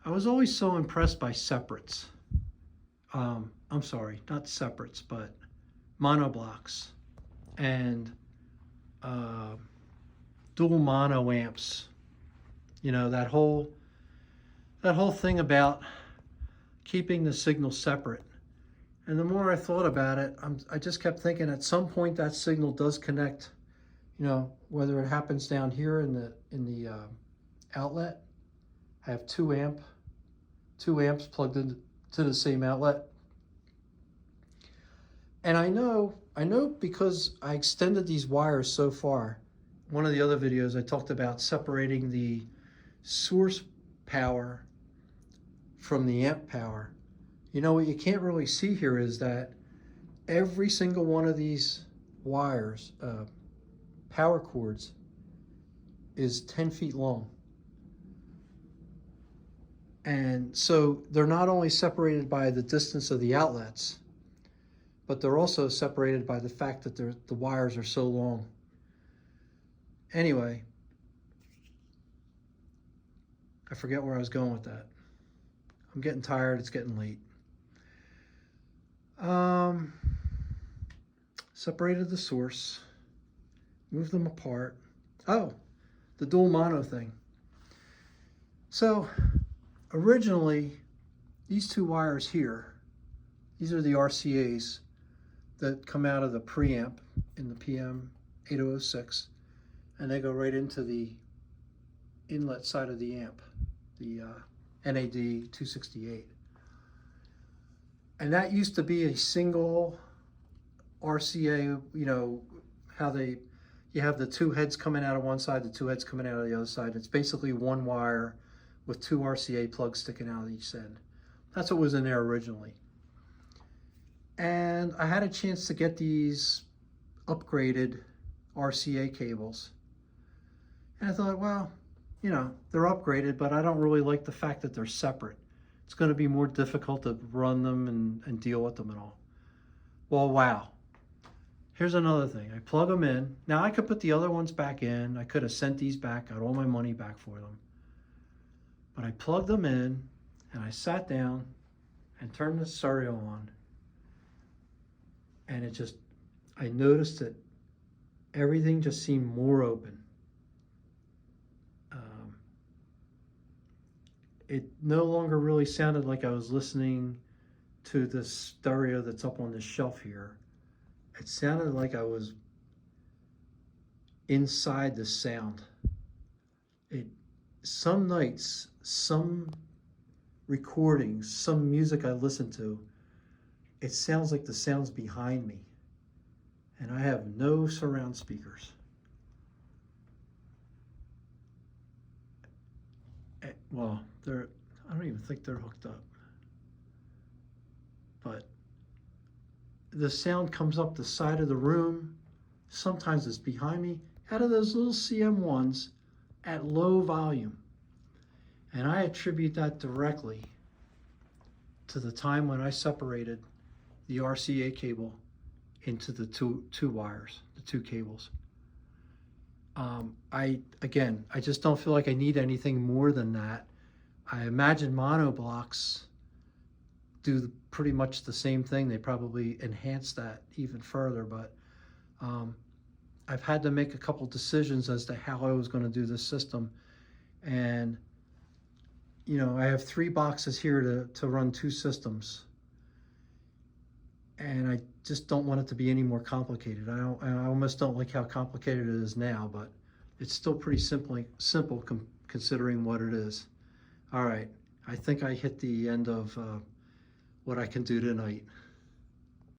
I was always so impressed by separates. I'm sorry, not separates, but monoblocks and dual mono amps. You know, that whole thing about keeping the signal separate. And the more I thought about it, I just kept thinking at some point that signal does connect, you know, whether it happens down here in the outlet. I have two amps plugged into the same outlet. And I know because I extended these wires so far. One of the other videos I talked about separating the source power from the amp power. You know, what you can't really see here is that every single one of these wires, power cords, is 10 feet long. And so they're not only separated by the distance of the outlets, but they're also separated by the fact that the wires are so long. Anyway, I forget where I was going with that. I'm getting tired, it's getting late. Separated the source, moved them apart. Oh, the dual mono thing. So originally, these two wires here, these are the RCAs that come out of the preamp in the PM8006, and they go right into the inlet side of the amp, the NAD 268. And that used to be a single RCA, you know, how you have the two heads coming out of one side, the two heads coming out of the other side. It's basically one wire with two RCA plugs sticking out of each end. That's what was in there originally. And I had a chance to get these upgraded RCA cables. And I thought, well, you know, they're upgraded, but I don't really like the fact that they're separate. It's going to be more difficult to run them and deal with them and all. Well, wow. Here's another thing. I plug them in. Now I could put the other ones back in. I could have sent these back, got all my money back for them. But I plugged them in and I sat down and turned the stereo on. And I noticed that everything just seemed more open. It no longer really sounded like I was listening to the stereo that's up on this shelf here. It sounded like I was inside the sound. Some nights, some recordings, some music I listen to, it sounds like the sound's behind me. And I have no surround speakers. Well, I don't even think they're hooked up. But the sound comes up the side of the room. Sometimes it's behind me, out of those little CM1s at low volume. And I attribute that directly to the time when I separated the RCA cable into the two wires, the two cables. I just don't feel like I need anything more than that. I imagine monoblocks do pretty much the same thing. They probably enhance that even further, but I've had to make a couple decisions as to how I was going to do this system. And, you know, I have 3 boxes here to run 2 systems. And I just don't want it to be any more complicated. I almost don't like how complicated it is now, but it's still pretty simple considering what it is. All right, I think I hit the end of what I can do tonight.